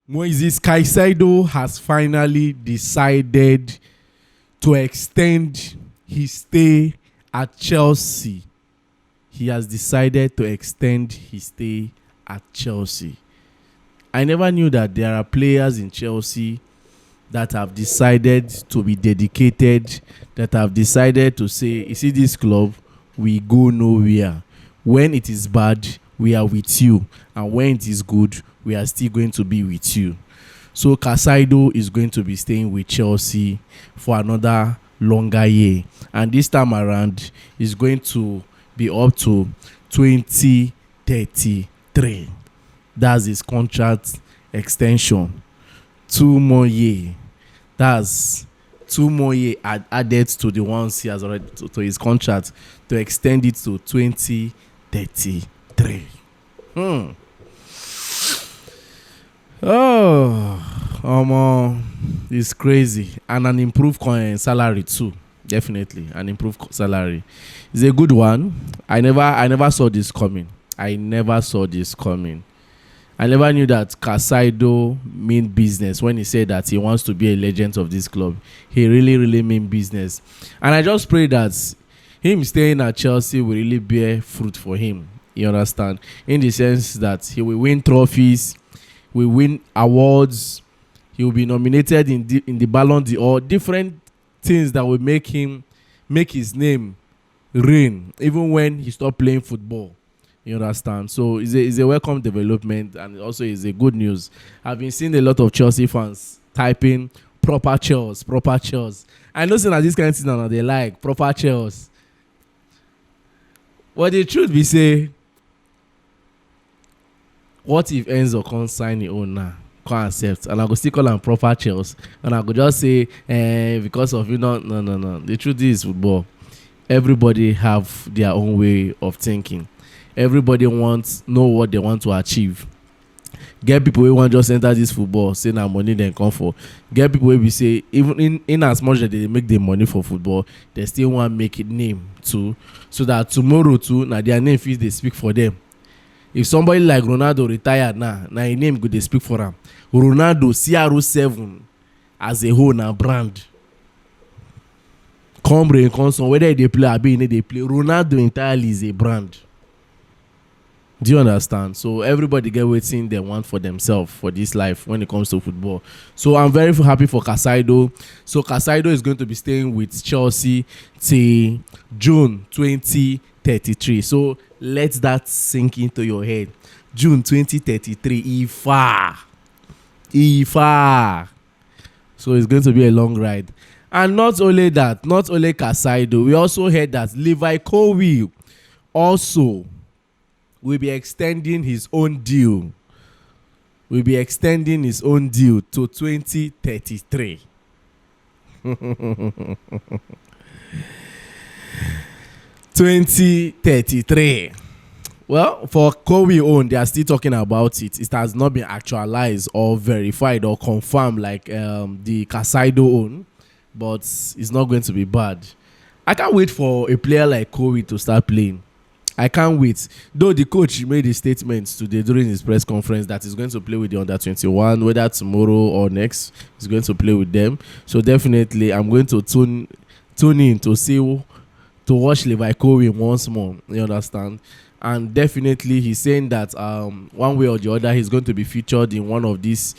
Moises Caicedo has finally decided to extend his stay at Chelsea. He has decided to extend his stay at Chelsea. I never knew that there are players in Chelsea that have decided to be dedicated, that have decided to say, you see this club, we go nowhere. When it is bad, we are with you. And when it is good, we are still going to be with you. So Caicedo is going to be staying with Chelsea for another longer year. And this time around, is going to be up to 2033. That's his contract extension. 2 more years. That's 2 more years added to the ones he has already to his contract to extend it to 2033. It's crazy. And an improved salary too. Definitely an improved salary. It's a good one. I never saw this coming. I never knew that Caicedo mean business when he said that he wants to be a legend of this club. He really mean business. And I just pray that him staying at Chelsea will really bear fruit for him. You understand? In the sense that he will win trophies, will win awards, he will be nominated in the Ballon d'Or, different things that will make his name reign, even when he stopped playing football. You understand? So it's a welcome development, and also it's a good news. I've been seeing a lot of Chelsea fans typing proper Chelsea. I know that this kind of thing now they like proper Chelsea. What the truth be say, what if Enzo can't sign his own now? Can't accept, and I go still call him proper Chelsea, and I go just say because of no. The truth is football. Everybody have their own way of thinking. Everybody know what they want to achieve. Get people who want just enter this football, say now money then come for. Get people who be say even in as much as they make the money for football, they still want to make it name too, so that tomorrow too, now their name fees they speak for them. If somebody like Ronaldo retired now his name go they speak for him. Ronaldo CR7 as a whole now brand. Come rain, come sun, whether they play or they play, Ronaldo entirely is a brand. Do you understand? So everybody get waiting they want for themselves for this life when it comes to football. So I'm very happy for Caicedo. So Caicedo is going to be staying with Chelsea till June 2033. So let that sink into your head. June 2033. Ifa. So it's going to be a long ride. And not only that, not only Caicedo, we also heard that Levi Colwill also will be extending his own deal. To 2033. 2033. Well, for Colwill own, they are still talking about it. It has not been actualized or verified or confirmed like the Caicedo own, but it's not going to be bad. I can't wait for a player like Colwill to start playing. I can't wait. Though the coach made a statement today during his press conference that he's going to play with the under-21, whether tomorrow or next, he's going to play with them. So definitely, I'm going to tune in to watch Levi Colwill once more. You understand? And definitely, he's saying that one way or the other, he's going to be featured in one of these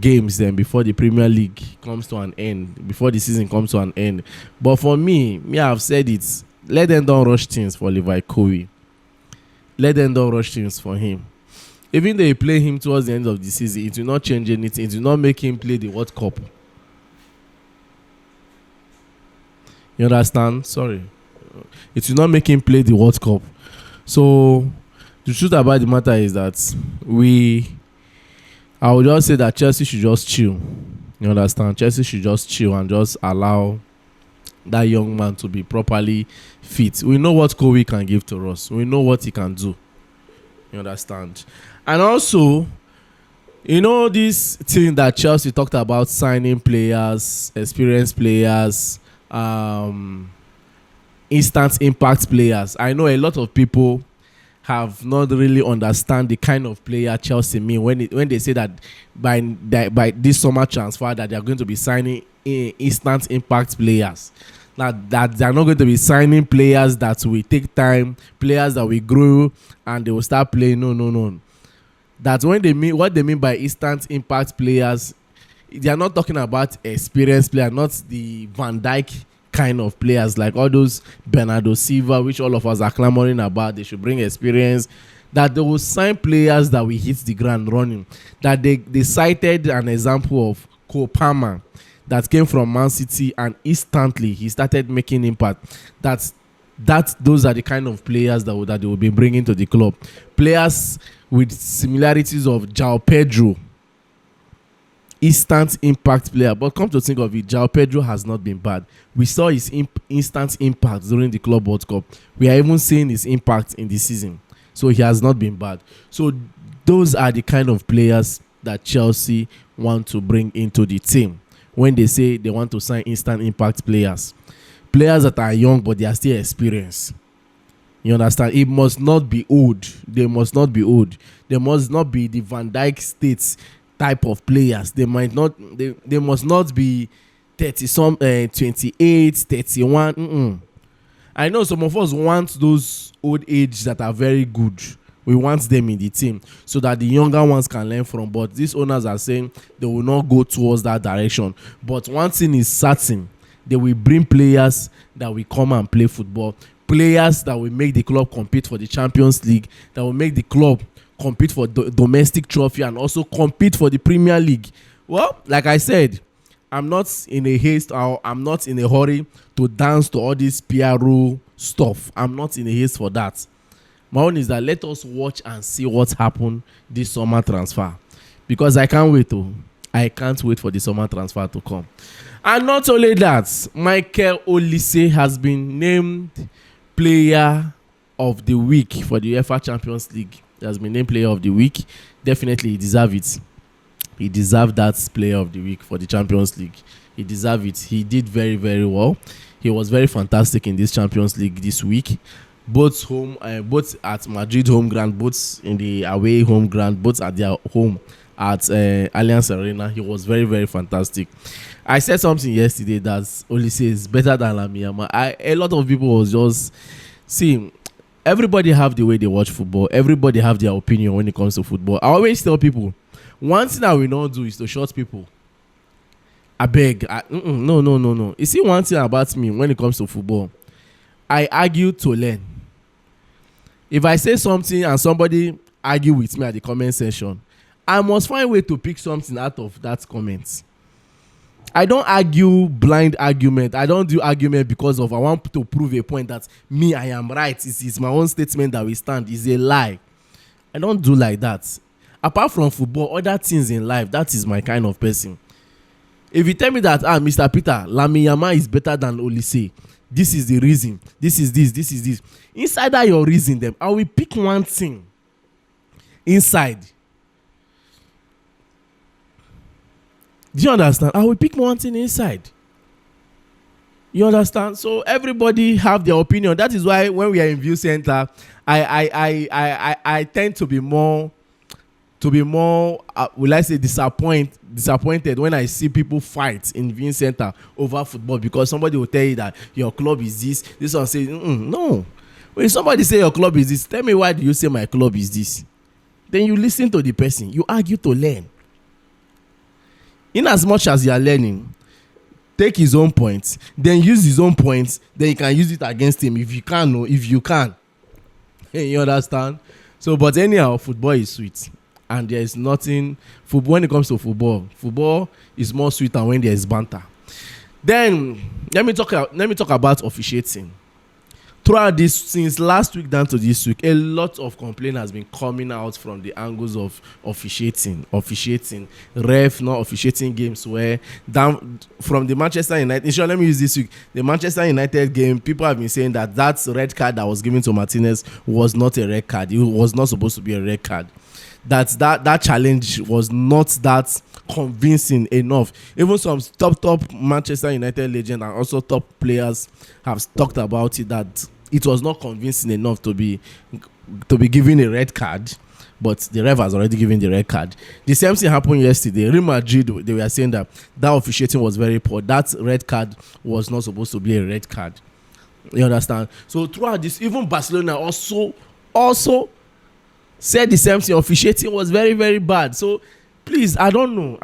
games then before the Premier League comes to an end, before the season comes to an end. But for me, I've said it. Let them don't rush things for Levi Colwill. Let them don't rush things for him. Even though you play him towards the end of the season, it will not change anything. It will not make him play the World Cup. You understand? Sorry. It will not make him play the World Cup. So, the truth about the matter is that I would just say that Chelsea should just chill. You understand? Chelsea should just chill and just allow that young man to be properly fit. We know what Colwill can give to us. We know what he can do. You understand? And also, this thing that Chelsea talked about, signing players, experienced players, instant impact players. I know a lot of people have not really understand the kind of player Chelsea mean when they say that by this summer transfer that they are going to be signing instant impact players. That they are not going to be signing players that will take time, players that will grow and they will start playing. No. That's when they mean what they mean by instant impact players. They are not talking about experienced players, not the Van Dijk kind of players like all those Bernardo Silva, which all of us are clamoring about. They should bring experience. That they will sign players that will hit the ground running. That they cited an example of Cole Palmer that came from Man City and instantly he started making impact. Those are the kind of players that they will be bringing to the club. Players with similarities of João Pedro, instant impact player. But come to think of it, João Pedro has not been bad. We saw his instant impact during the Club World Cup. We are even seeing his impact in the season. So he has not been bad. So those are the kind of players that Chelsea want to bring into the team when they say they want to sign instant impact players. Players that are young but they are still experienced. You understand? It must not be old. They must not be old. They must not be the Van Dijk States type of players. They must not be 28, 31. I know some of us want those old age that are very good. We want them in the team so that the younger ones can learn from. But these owners are saying they will not go towards that direction. But one thing is certain, they will bring players that will come and play football. Players that will make the club compete for the Champions League, that will make the club compete for domestic trophy and also compete for the Premier League. Well, like I said, I'm not in a haste or I'm not in a hurry to dance to all this PRO stuff. I'm not in a haste for that. My own is that let us watch and see what happened this summer transfer. Because I can't wait to. I can't wait for the summer transfer to come. And not only that, Michael Olise has been named Player of the Week for the UEFA Champions League. He has been named Player of the Week. Definitely, he deserves it. He deserved that Player of the Week for the Champions League. He deserved it. He did very, very well. He was very fantastic in this Champions League this week. Both at Madrid home ground, both in the away home ground, both at their home at Allianz Arena. He was very, very fantastic. I said something yesterday that Olise is better than Lamine Yamal. A lot of people was just... See, everybody have the way they watch football. Everybody have their opinion when it comes to football. I always tell people, one thing I will not do is to short people. I beg. No. You see, one thing about me when it comes to football, I argue to learn. If I say something and somebody argue with me at the comment section, I must find a way to pick something out of that comment. I don't argue blind argument. I don't do argument because of I want to prove a point that me, I am right. It's my own statement that we stand. It's a lie. I don't do like that. Apart from football, other things in life, that is my kind of person. If you tell me that, Mr. Peter, Lamine Yamal is better than Olise, this is the reason, this is this. Inside that your reason, them, I will pick one thing inside. Do you understand? I will pick one thing inside. You understand? So everybody have their opinion. That is why when we are in view center, I tend to be more will I say disappointed when I see people fight in viewing center over football because somebody will tell you that your club is this one says no. When somebody say your club is this, tell me why do you say my club is this? Then you listen to the person, you argue to learn. In as much as you are learning, take his own points, then use his own points, then you can use it against him if you can or if you can. You understand? So but anyhow, football is sweet. And there is nothing when it comes to football is more sweet than when there is banter. Then let me talk about officiating. Throughout this, since last week down to this week, a lot of complaint has been coming out from the angles of officiating, ref not officiating games where down from the Manchester United. Let me use this week. The Manchester United game, people have been saying that red card that was given to Martinez was not a red card. It was not supposed to be a red card. That challenge was not that convincing enough. Even some top Manchester United legends and also top players have talked about it that it was not convincing enough to be given a red card, but the ref has already given the red card. The same thing happened yesterday. Real Madrid, they were saying that officiating was very poor. That red card was not supposed to be a red card. You understand? So throughout this, even Barcelona also said the same thing. Officiating was very, very bad. So please, I don't know.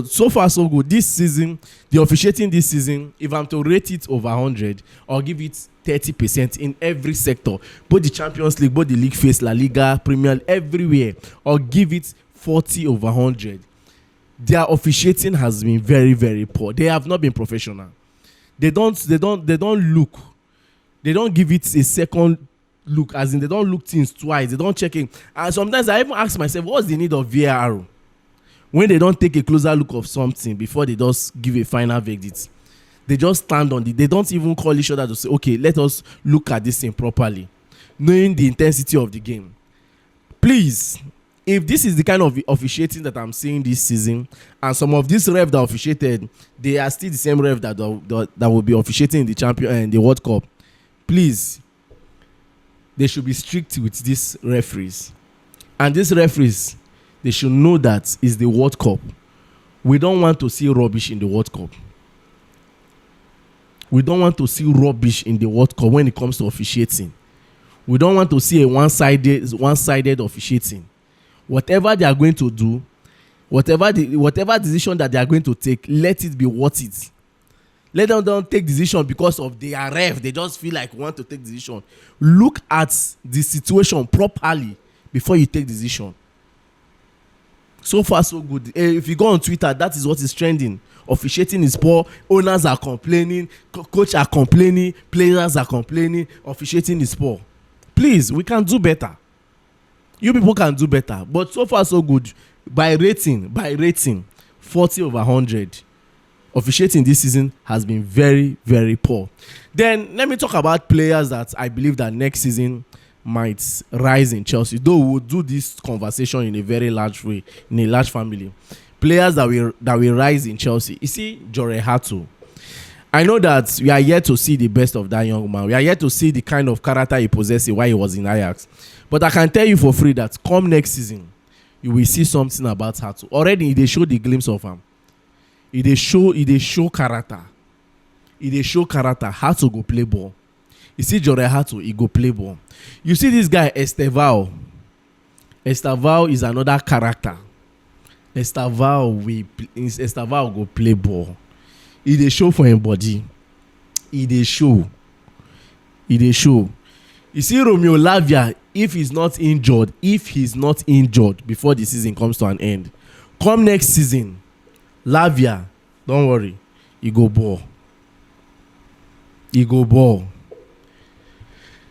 So far, so good. This season, the officiating this season, if I'm to rate it over 100, I'll give it 30% in every sector. Both the Champions League, both the league phase, La Liga, Premier League, everywhere. I'll give it 40 over 100. Their officiating has been very, very poor. They have not been professional. They don't look. They don't give it a second look, as in they don't look things twice. They don't check it. And sometimes I even ask myself, what's the need of VAR? When they don't take a closer look of something before they just give a final verdict. They just stand on they don't even call each other to say, okay, let us look at this thing properly, knowing the intensity of the game. Please, if this is the kind of officiating that I'm seeing this season, and some of these refs that officiated, they are still the same ref that will be officiating in the champion and the World Cup, please, they should be strict with these referees. And these referees, they should know that it's the World Cup. We don't want to see rubbish in the World Cup. We don't want to see rubbish in the World Cup when it comes to officiating. We don't want to see a one-sided officiating. Whatever they are going to do, whatever decision that they are going to take, let it be worth it. Let them don't take decision because of their ref. They just feel like want to take decision. Look at the situation properly before you take decision. So far, so good. If you go on Twitter, that is what is trending. Officiating is poor. Owners are complaining. Coach are complaining. Players are complaining. Officiating is poor. Please, we can do better. You people can do better. But so far, so good. By rating, 40 over 100. Officiating this season has been very, very poor. Then let me talk about players that I believe that next season might rise in Chelsea. Though we'll do this conversation in a very large way, in a large family. Players that will rise in Chelsea. You see, Jorge. I know that we are yet to see the best of that young man. We are yet to see the kind of character he possessed while he was in Ajax. But I can tell you for free that come next season, you will see something about Hatu. Already, they show the glimpse of him. They show character. They show character. Hatu go play ball. You see Jorge Hatu, he go play ball. You see this guy, Estevao. Estevao is another character. Estevao go play ball. They show for him body. They show. You see Romeo Lavia, if he's not injured before the season comes to an end, come next season, Lavia, don't worry, he go ball.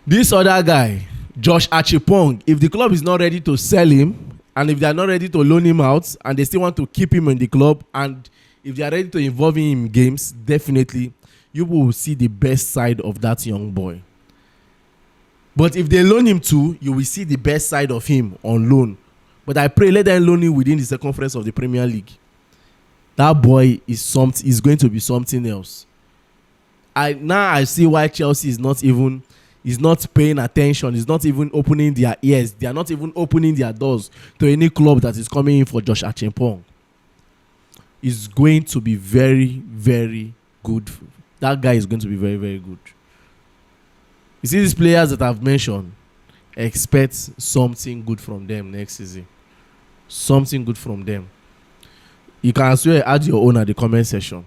This other guy, Josh Achipong, if the club is not ready to sell him, and if they are not ready to loan him out, and they still want to keep him in the club, and if they are ready to involve him in games, definitely you will see the best side of that young boy. But if they loan him too, you will see the best side of him on loan. But I pray let them loan him within the circumference of the Premier League. That boy is going to be something else. I see why Chelsea is not paying attention. Is not even opening their ears. They are not even opening their doors to any club that is coming in for Josh Achempong. It's going to be very, very good. That guy is going to be very, very good. You see these players that I've mentioned, expect something good from them next season. Something good from them. You can as well add your own at the comment section.